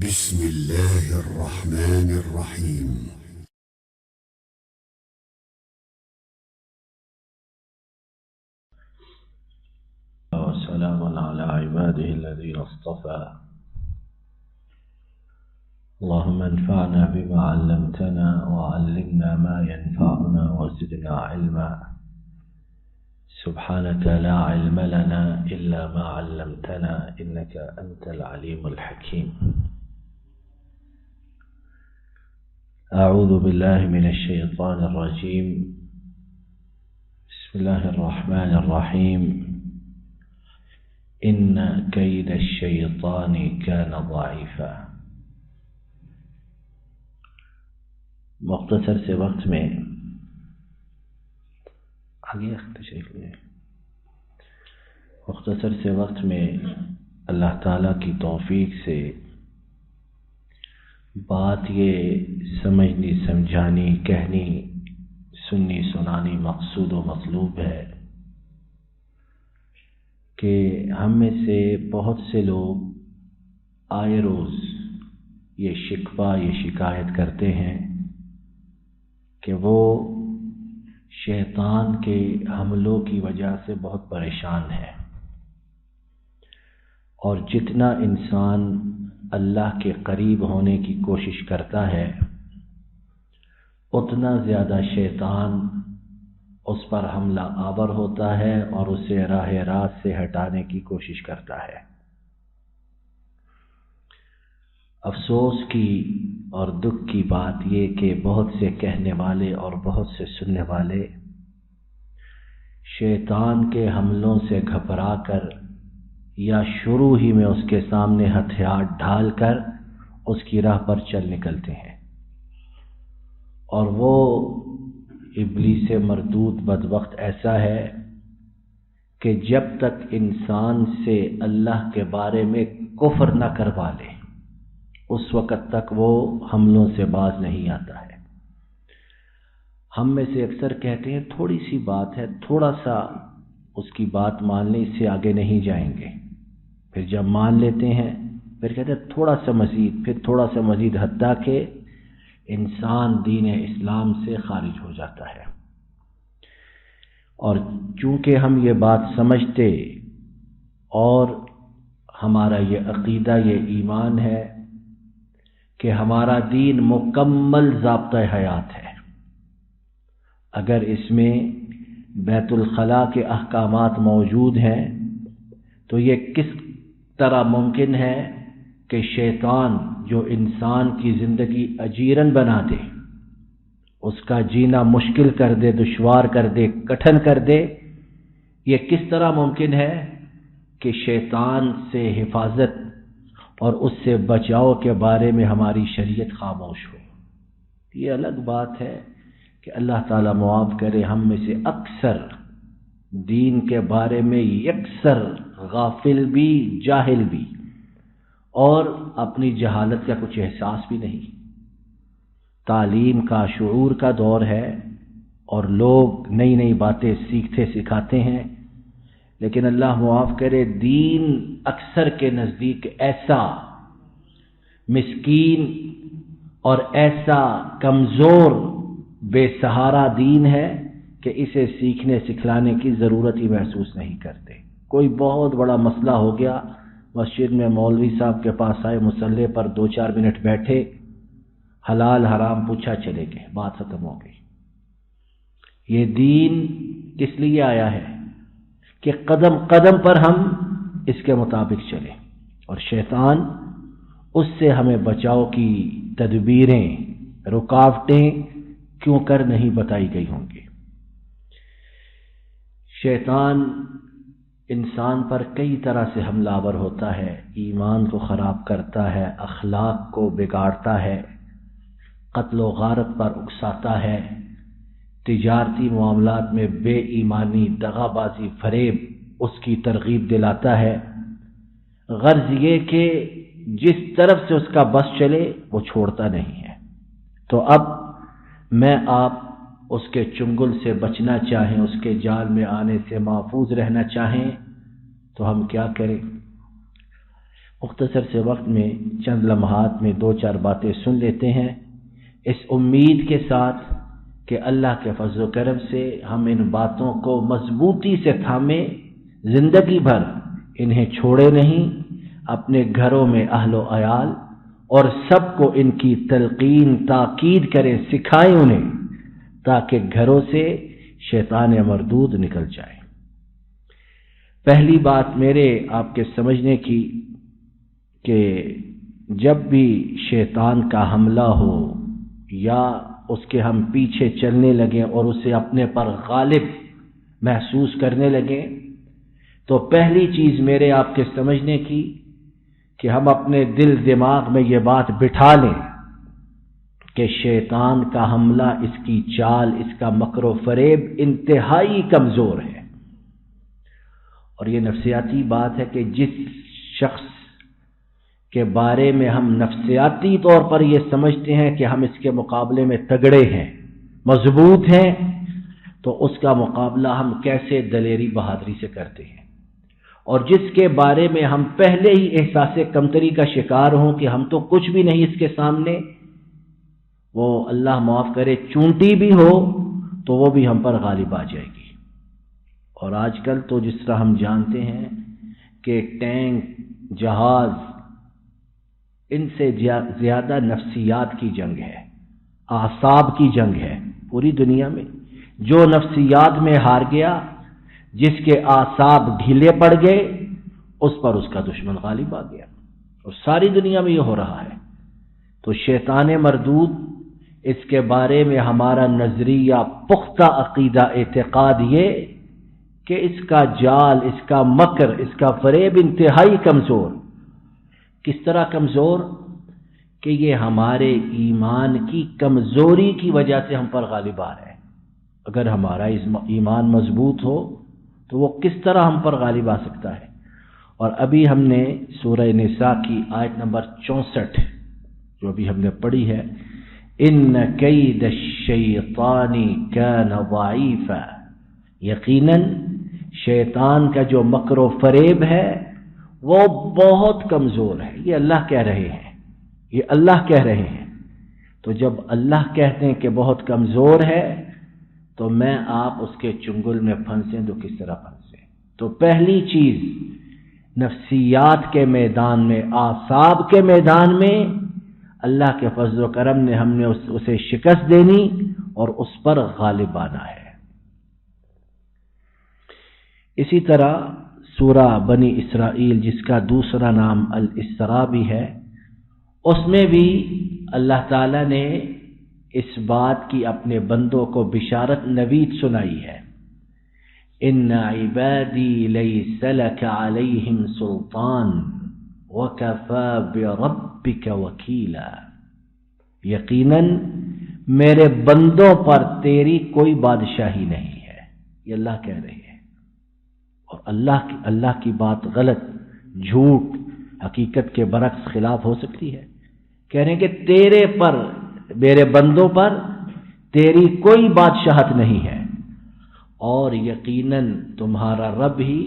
بسم الله الرحمن الرحيم. وسلام على عباده الذين اصطفى. اللهم انفعنا بما علمتنا وعلمنا ما ينفعنا وزدنا علما. سبحانك لا علم لنا إلا ما علمتنا إنك أنت العليم الحكيم. أعوذ بالله من الشيطان الرجيم. بسم الله الرحمن الرحيم. إن كيد الشيطان كان ضعيفا. مختصر سے وقت میں مختصر سے وقت میں اللہ تعالیٰ کی توفیق سے بات یہ سمجھنی سمجھانی کہنی سننی سنانی مقصود و مطلوب ہے کہ ہم میں سے بہت سے لوگ آئے روز یہ شکوہ یہ شکایت کرتے ہیں کہ وہ شیطان کے حملوں کی وجہ سے بہت پریشان ہے، اور جتنا انسان اللہ کے قریب ہونے کی کوشش کرتا ہے اتنا زیادہ شیطان اس پر حملہ آور ہوتا ہے اور اسے راہ راست سے ہٹانے کی کوشش کرتا ہے۔ افسوس کی اور دکھ کی بات یہ کہ بہت سے کہنے والے اور بہت سے سننے والے شیطان کے حملوں سے گھبرا کر یا شروع ہی میں اس کے سامنے ہتھیار ڈھال کر اس کی راہ پر چل نکلتے ہیں، اور وہ ابلیس مردود بدبخت ایسا ہے کہ جب تک انسان سے اللہ کے بارے میں کفر نہ کروا لے اس وقت تک وہ حملوں سے باز نہیں آتا ہے۔ ہم میں سے اکثر کہتے ہیں تھوڑی سی بات ہے، تھوڑا سا اس کی بات مان لیں، اس سے آگے نہیں جائیں گے۔ پھر جب مان لیتے ہیں پھر کہتے ہیں تھوڑا سا مزید، پھر تھوڑا سا مزید، حتیٰ کہ انسان دین اسلام سے خارج ہو جاتا ہے۔ اور چونکہ ہم یہ بات سمجھتے اور ہمارا یہ عقیدہ یہ ایمان ہے کہ ہمارا دین مکمل ضابطۂ حیات ہے، اگر اس میں بیت الخلاء کے احکامات موجود ہیں تو یہ کس طرح ممکن ہے کہ شیطان جو انسان کی زندگی اجیرن بنا دے، اس کا جینا مشکل کر دے، دشوار کر دے، کٹھن کر دے، یہ کس طرح ممکن ہے کہ شیطان سے حفاظت اور اس سے بچاؤ کے بارے میں ہماری شریعت خاموش ہو؟ یہ الگ بات ہے کہ اللہ تعالیٰ معاف کرے، ہم میں سے اکثر دین کے بارے میں یکسر غافل بھی جاہل بھی، اور اپنی جہالت کا کچھ احساس بھی نہیں۔ تعلیم کا شعور کا دور ہے اور لوگ نئی نئی باتیں سیکھتے سکھاتے ہیں، لیکن اللہ معاف کرے دین اکثر کے نزدیک ایسا مسکین اور ایسا کمزور بے سہارا دین ہے کہ اسے سیکھنے سکھلانے کی ضرورت ہی محسوس نہیں کرتے۔ کوئی بہت بڑا مسئلہ ہو گیا، مسجد میں مولوی صاحب کے پاس آئے، مصلی پر 2-4 منٹ بیٹھے، حلال حرام پوچھا، چلے گئے، بات ختم ہو گئی۔ یہ دین کس لیے آیا ہے کہ قدم قدم پر ہم اس کے مطابق چلیں، اور شیطان اس سے ہمیں بچاؤ کی تدبیریں رکاوٹیں کیوں کر نہیں بتائی گئی ہوں گی۔ شیطان انسان پر کئی طرح سے حملہ آور ہوتا ہے، ایمان کو خراب کرتا ہے، اخلاق کو بگاڑتا ہے، قتل و غارت پر اکساتا ہے، تجارتی معاملات میں بے ایمانی، دغا بازی، فریب اس کی ترغیب دلاتا ہے، غرض یہ کہ جس طرف سے اس کا بس چلے وہ چھوڑتا نہیں ہے۔ تو اب میں آپ اس کے چنگل سے بچنا چاہیں، اس کے جال میں آنے سے محفوظ رہنا چاہیں تو ہم کیا کریں؟ مختصر سے وقت میں چند لمحات میں 2-4 باتیں سن لیتے ہیں، اس امید کے ساتھ کہ اللہ کے فضل و کرم سے ہم ان باتوں کو مضبوطی سے تھامیں، زندگی بھر انہیں چھوڑے نہیں، اپنے گھروں میں اہل و عیال اور سب کو ان کی تلقین تاکید کریں، سکھائیں انہیں، تاکہ گھروں سے شیطان مردود نکل جائے۔ پہلی بات میرے آپ کے سمجھنے کی کہ جب بھی شیطان کا حملہ ہو یا اس کے ہم پیچھے چلنے لگیں اور اسے اپنے پر غالب محسوس کرنے لگیں، تو پہلی چیز میرے آپ کے سمجھنے کی کہ ہم اپنے دل دماغ میں یہ بات بٹھا لیں کہ شیطان کا حملہ، اس کی چال، اس کا مکر و فریب انتہائی کمزور ہے۔ اور یہ نفسیاتی بات ہے کہ جس شخص کے بارے میں ہم نفسیاتی طور پر یہ سمجھتے ہیں کہ ہم اس کے مقابلے میں تگڑے ہیں، مضبوط ہیں، تو اس کا مقابلہ ہم کیسے دلیری بہادری سے کرتے ہیں، اور جس کے بارے میں ہم پہلے ہی احساس کمتری کا شکار ہوں کہ ہم تو کچھ بھی نہیں اس کے سامنے، وہ اللہ معاف کرے چونٹی بھی ہو تو وہ بھی ہم پر غالب آ جائے گی۔ اور آج کل تو جس طرح ہم جانتے ہیں کہ ٹینک، جہاز، ان سے زیادہ نفسیات کی جنگ ہے، اعصاب کی جنگ ہے پوری دنیا میں۔ جو نفسیات میں ہار گیا، جس کے اعصاب ڈھیلے پڑ گئے، اس پر اس کا دشمن غالب آ گیا، اور ساری دنیا میں یہ ہو رہا ہے۔ تو شیطان مردود، اس کے بارے میں ہمارا نظریہ، پختہ عقیدہ، اعتقاد یہ کہ اس کا جال، اس کا مکر، اس کا فریب انتہائی کمزور۔ کس طرح کمزور؟ کہ یہ ہمارے ایمان کی کمزوری کی وجہ سے ہم پر غالب آ رہا ہے۔ اگر ہمارا ایمان مضبوط ہو تو وہ کس طرح ہم پر غالب آ سکتا ہے؟ اور ابھی ہم نے سورہ نساء کی آیت نمبر 64 جو ابھی ہم نے پڑھی ہے، ان کید الشیطان کان ضعیفا، یقیناً شیطان کا جو مکر و فریب ہے وہ بہت کمزور ہے۔ یہ اللہ کہہ رہے ہیں، یہ اللہ کہہ رہے ہیں۔ تو جب اللہ کہتے ہیں کہ بہت کمزور ہے، تو میں آپ اس کے چنگل میں پھنسیں تو کس طرح پھنسیں؟ تو پہلی چیز نفسیات کے میدان میں، اعصاب کے میدان میں اللہ کے فضل و کرم نے ہم نے اسے شکست دینی اور اس پر غالب آنا ہے۔ اسی طرح سورہ بنی اسرائیل، جس کا دوسرا نام الاسراء بھی ہے، اس میں بھی اللہ تعالیٰ نے اس بات کی اپنے بندوں کو بشارت نوید سنائی ہے، ان عبادی لیس لک علیہم سلطان وکفی بربک وکیلا، یقیناً میرے بندوں پر تیری کوئی بادشاہی نہیں ہے۔ یہ اللہ کہہ رہے ہیں، اور اللہ کی بات غلط، جھوٹ، حقیقت کے برعکس خلاف ہو سکتی ہے۔ کہہ رہے ہیں کہ تیرے پر، میرے بندوں پر تیری کوئی بادشاہت نہیں ہے، اور یقیناً تمہارا رب ہی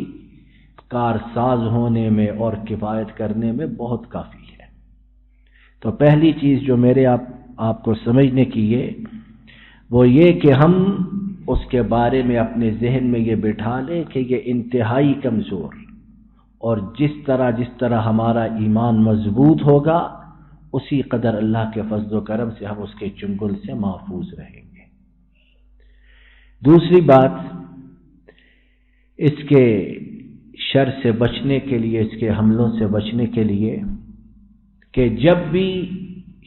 کارساز ہونے میں اور کفایت کرنے میں بہت کافی ہے۔ تو پہلی چیز جو میرے آپ کو سمجھنے کی وہ یہ کہ ہم اس کے بارے میں اپنے ذہن میں یہ بٹھا لیں کہ یہ انتہائی کمزور، اور جس طرح ہمارا ایمان مضبوط ہوگا، اسی قدر اللہ کے فضل و کرم سے ہم اس کے چنگل سے محفوظ رہیں گے۔ دوسری بات، اس کے شر سے بچنے کے لیے، اس کے حملوں سے بچنے کے لیے، کہ جب بھی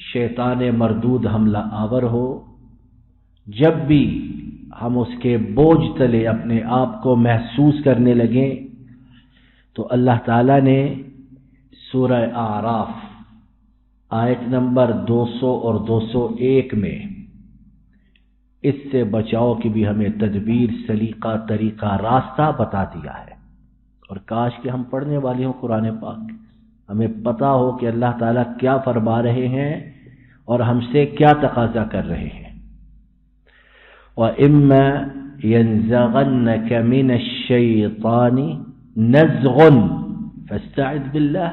شیطان مردود حملہ آور ہو، جب بھی ہم اس کے بوجھ تلے اپنے آپ کو محسوس کرنے لگیں، تو اللہ تعالیٰ نے سورہ اعراف آیت نمبر 200 اور 201 میں اس سے بچاؤ کی بھی ہمیں تدبیر، سلیقہ، طریقہ، راستہ بتا دیا ہے۔ اور کاش کہ ہم پڑھنے والے ہوں قرآن پاک، ہمیں پتہ ہو کہ اللہ تعالیٰ کیا فرما رہے ہیں اور ہم سے کیا تقاضا کر رہے ہیں۔ وَإِمَّا يَنزَغَنَّكَ مِنَ الشَّيْطَانِ نَزْغٌ فَاسْتَعِذْ بِاللَّهِ،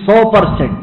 100%,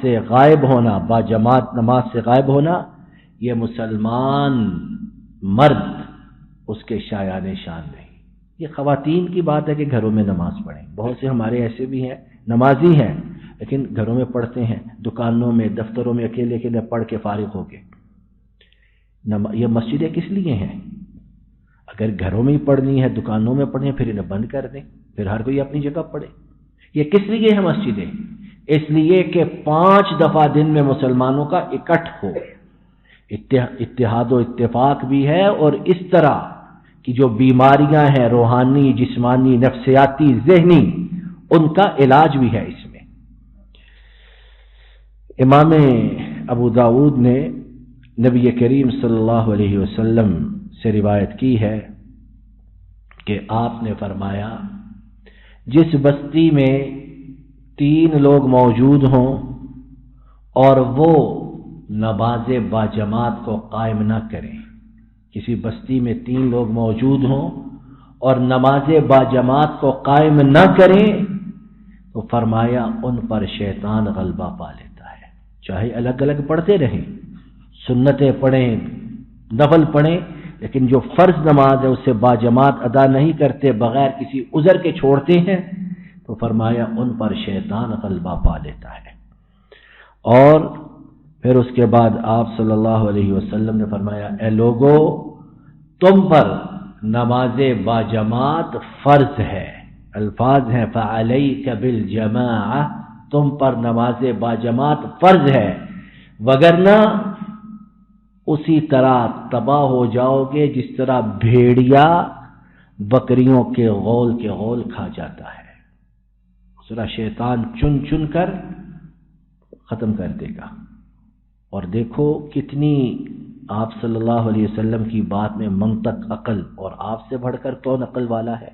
سے غائب ہونا، باجماعت نماز سے غائب ہونا، یہ مسلمان مرد اس کے شایان شان نہیں۔ یہ خواتین کی بات ہے کہ گھروں میں نماز پڑھیں، بہت سے ہمارے ایسے بھی ہیں نمازی ہیں لیکن گھروں میں پڑھتے ہیں، دکانوں میں دفتروں میں اکیلے اکیلے پڑھ کے فارغ ہو گئے۔ یہ مسجدیں کس لیے ہیں؟ اگر گھروں میں ہی پڑھنی ہے، دکانوں میں پڑھنی ہے، پھر انہیں بند کر دیں، پھر ہر کوئی اپنی جگہ پڑھے۔ یہ کس لیے ہے مسجدیں؟ اس لیے کہ 5 دفعہ دن میں مسلمانوں کا اکٹھ ہو، اتحاد و اتفاق بھی ہے، اور اس طرح کی جو بیماریاں ہیں روحانی، جسمانی، نفسیاتی، ذہنی، ان کا علاج بھی ہے اس میں۔ امام ابو داؤد نے نبی کریم صلی اللہ علیہ وسلم سے روایت کی ہے کہ آپ نے فرمایا، جس بستی میں 3 لوگ موجود ہوں اور وہ نماز باجماعت کو قائم نہ کریں، کسی بستی میں 3 لوگ موجود ہوں اور نماز باجماعت کو قائم نہ کریں تو فرمایا ان پر شیطان غلبہ پا لیتا ہے۔ چاہے الگ الگ پڑھتے رہیں، سنتیں پڑھیں، نفل پڑھیں، لیکن جو فرض نماز ہے اسے باجماعت ادا نہیں کرتے، بغیر کسی عذر کے چھوڑتے ہیں، تو فرمایا ان پر شیطان غلبہ پا لیتا ہے۔ اور پھر اس کے بعد آپ صلی اللہ علیہ وسلم نے فرمایا، اے لوگو، تم پر نماز باجماعت فرض ہے۔ الفاظ ہیں فعلیک بالجماعہ، تم پر نماز باجماعت فرض ہے، وگرنہ اسی طرح تباہ ہو جاؤ گے جس طرح بھیڑیا بکریوں کے غول کھا جاتا ہے۔ اس طرح شیطان چن چن کر ختم کر دے گا۔ اور دیکھو کتنی آپ صلی اللہ علیہ وسلم کی بات میں منطق، عقل، اور آپ سے بڑھ کر کون عقل والا ہے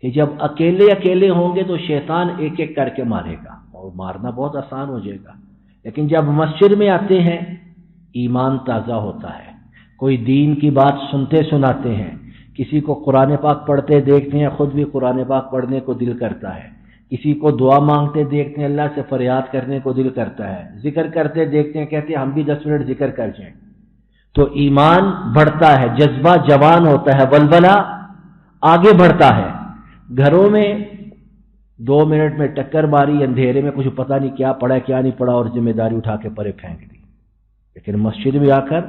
کہ جب اکیلے اکیلے ہوں گے تو شیطان ایک ایک کر کے مارے گا، اور مارنا بہت آسان ہو جائے گا، لیکن جب مسجد میں آتے ہیں ایمان تازہ ہوتا ہے، کوئی دین کی بات سنتے سناتے ہیں، کسی کو قرآن پاک پڑھتے دیکھتے ہیں، خود بھی قرآن پاک پڑھنے کو دل کرتا ہے، کسی کو دعا مانگتے دیکھتے ہیں، اللہ سے فریاد کرنے کو دل کرتا ہے، ذکر کرتے دیکھتے ہیں، کہتے ہیں ہم بھی 10 منٹ ذکر کر جائیں، تو ایمان بڑھتا ہے، جذبہ جوان ہوتا ہے، ولولہ آگے بڑھتا ہے۔ گھروں میں 2 منٹ میں ٹکر ماری، اندھیرے میں کچھ پتہ نہیں کیا پڑا کیا نہیں پڑا، اور ذمہ داری اٹھا کے پرے پھینک دی، لیکن مسجد میں آ کر،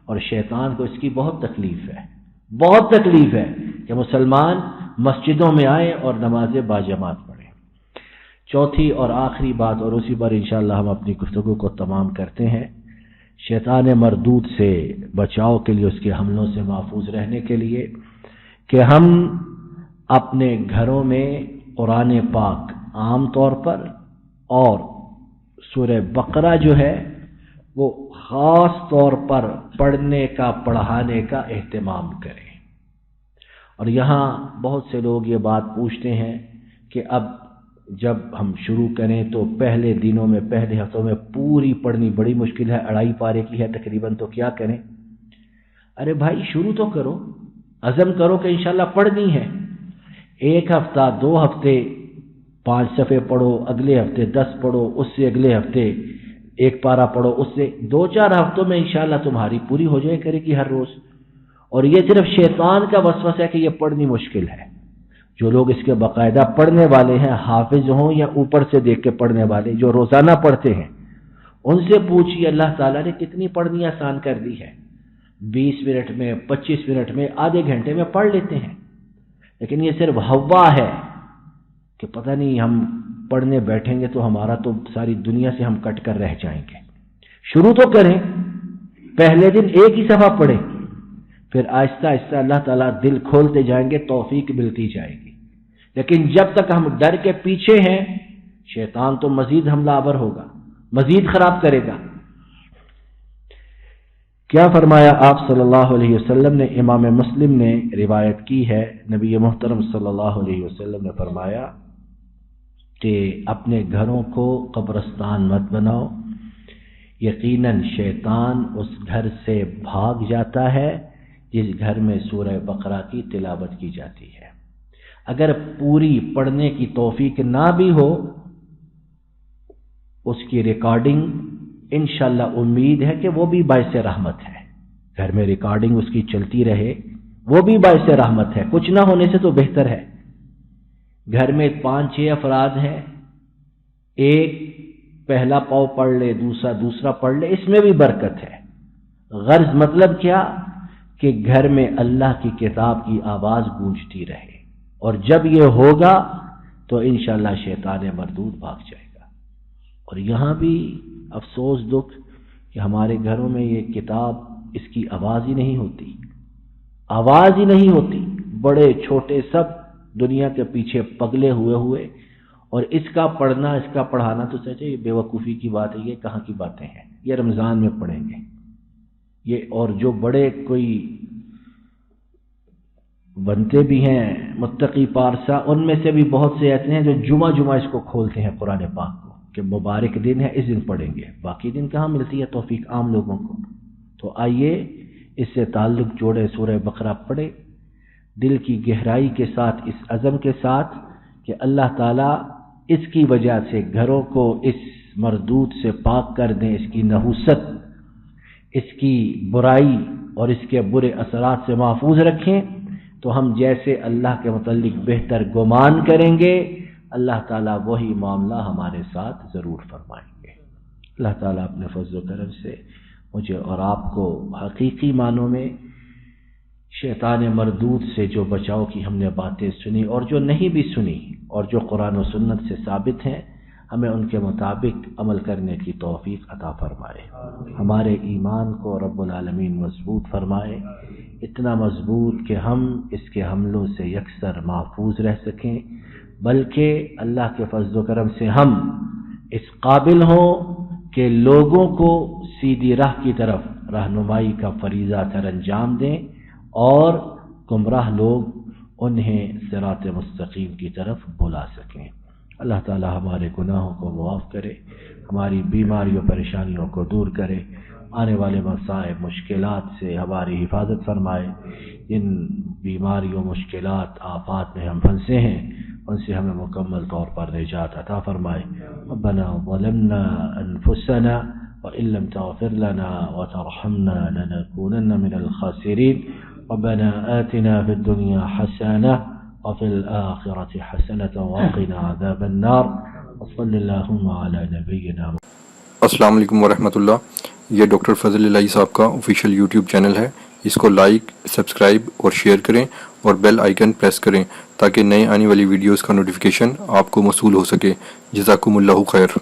اور شیطان کو اس کی بہت تکلیف ہے کہ مسلمان مسجدوں میں آئیں اور نماز باجماعت پڑھیں۔ چوتھی اور آخری بات، اور اسی پر انشاءاللہ ہم اپنی گفتگو کو تمام کرتے ہیں، شیطان مردود سے بچاؤ کے لیے، اس کے حملوں سے محفوظ رہنے کے لیے، کہ ہم اپنے گھروں میں قرآن پاک عام طور پر اور سورہ بقرہ جو ہے وہ خاص طور پر پڑھنے کا، پڑھانے کا اہتمام کریں۔ اور یہاں بہت سے لوگ یہ بات پوچھتے ہیں کہ اب جب ہم شروع کریں تو پہلے دنوں میں، پہلے ہفتوں میں پوری پڑھنی بڑی مشکل ہے، 2.5 پارے کی ہے تقریباً، تو کیا کریں؟ ارے بھائی شروع تو کرو، عزم کرو کہ انشاءاللہ پڑھنی ہے۔ 1 ہفتہ، 2 ہفتے 5 صفحے پڑھو، اگلے ہفتے 10 پڑھو، اس سے اگلے ہفتے 1 پارہ پڑھو، اس سے 2-4 ہفتوں میں انشاءاللہ تمہاری پوری ہو جائے کرے گی ہر روز۔ اور یہ صرف شیطان کا وسوسہ ہے کہ یہ پڑھنی مشکل ہے۔ جو لوگ اس کے باقاعدہ پڑھنے والے ہیں، حافظ ہوں یا اوپر سے دیکھ کے پڑھنے والے، جو روزانہ پڑھتے ہیں، ان سے پوچھیے اللہ تعالیٰ نے کتنی پڑھنی آسان کر دی ہے۔ 20 منٹ میں، 25 منٹ میں، آدھے گھنٹے میں پڑھ لیتے ہیں، لیکن یہ صرف ہوا ہے کہ پتہ نہیں ہم پڑھنے بیٹھیں گے تو ہمارا تو ساری دنیا سے ہم کٹ کر رہ جائیں گے۔ شروع تو کریں، پہلے دن 1 ہی صفحہ پڑھیں، پھر آہستہ آہستہ اللہ تعالیٰ دل کھولتے جائیں گے، توفیق ملتی جائے گی۔ لیکن جب تک ہم ڈر کے پیچھے ہیں، شیطان تو مزید حملہ آور ہوگا، مزید خراب کرے گا۔ کیا فرمایا آپ صلی اللہ علیہ وسلم نے؟ امام مسلم نے روایت کی ہے، نبی محترم صلی اللہ علیہ وسلم نے فرمایا کہ اپنے گھروں کو قبرستان مت بناؤ، یقیناً شیطان اس گھر سے بھاگ جاتا ہے جس گھر میں سورہ بقرہ کی تلاوت کی جاتی ہے۔ اگر پوری پڑھنے کی توفیق نہ بھی ہو اس کی ریکارڈنگ انشاءاللہ امید ہے کہ وہ بھی باعث رحمت ہے. گھر میں ریکارڈنگ اس کی چلتی رہے، وہ بھی باعث رحمت ہے. کچھ نہ ہونے سے تو بہتر ہے. گھر میں 5-6 افراد ہیں، ایک پہلا پاؤ پڑھ لے، دوسرا پڑھ لے، اس میں بھی برکت ہے. غرض مطلب کیا کہ گھر میں اللہ کی کتاب کی آواز گونجتی رہے، اور جب یہ ہوگا تو انشاءاللہ شیطان مردود بھاگ جائے گا. اور یہاں بھی افسوس دکھ کہ ہمارے گھروں میں یہ کتاب، اس کی آواز ہی نہیں ہوتی، آواز ہی نہیں ہوتی. بڑے چھوٹے سب دنیا کے پیچھے پگلے ہوئے اور اس کا پڑھنا، اس کا پڑھانا تو سچے یہ بے وقوفی کی بات ہے. یہ کہاں کی باتیں ہیں؟ یہ رمضان میں پڑھیں گے یہ. اور جو بڑے کوئی بنتے بھی ہیں متقی پارسا، ان میں سے بھی بہت سے ایسے ہیں جو جمعہ اس کو کھولتے ہیں قرآن پاک کو کہ مبارک دن ہے، اس دن پڑھیں گے. باقی دن کہاں ملتی ہے توفیق عام لوگوں کو. تو آئیے اس سے تعلق جوڑے، سورہ بقرہ پڑھے دل کی گہرائی کے ساتھ، اس عزم کے ساتھ کہ اللہ تعالیٰ اس کی وجہ سے گھروں کو اس مردود سے پاک کر دیں، اس کی نحوست، اس کی برائی اور اس کے برے اثرات سے محفوظ رکھیں. تو ہم جیسے اللہ کے متعلق بہتر گمان کریں گے، اللہ تعالیٰ وہی معاملہ ہمارے ساتھ ضرور فرمائیں گے. اللہ تعالیٰ اپنے فضل و کرم سے مجھے اور آپ کو حقیقی معنوں میں شیطان مردود سے جو بچاؤ کی ہم نے باتیں سنی اور جو نہیں بھی سنی اور جو قرآن و سنت سے ثابت ہیں، ہمیں ان کے مطابق عمل کرنے کی توفیق عطا فرمائے. ہمارے ایمان کو رب العالمین مضبوط فرمائے، اتنا مضبوط کہ ہم اس کے حملوں سے یکسر محفوظ رہ سکیں، بلکہ اللہ کے فضل و کرم سے ہم اس قابل ہوں کہ لوگوں کو سیدھی راہ کی طرف رہنمائی کا فریضہ سر انجام دیں اور گمراہ لوگ انہیں صراط مستقیم کی طرف بلا سکیں. اللہ تعالی ہمارے گناہوں کو معاف کرے، ہماری بیماریوں پریشانیوں کو دور کرے، آنے والے مصائب مشکلات سے ہماری حفاظت فرمائے. جن بیماریوں، مشکلات، آفات میں ہم پھنسے ہیں ان سے ہمیں مکمل طور پر نجات عطا فرمائے. ربنا ظلمنا انفسنا وإن لم تغفر لنا وترحمنا لنكونن من الخاسرين. ربنا آتنا في الدنيا حسنة وفي الآخرة حسنة وقنا عذاب النار. وصل اللهم على نبينا. السلام علیکم ورحمۃ اللہ. یہ ڈاکٹر فضل الہی صاحب کا آفیشیل یوٹیوب چینل ہے. اس کو لائک، سبسکرائب اور شیئر کریں اور بیل آئیکن پریس کریں تاکہ نئے آنے والی ویڈیوز کا نوٹیفیکیشن آپ کو موصول ہو سکے. جزاکم اللہ خیر.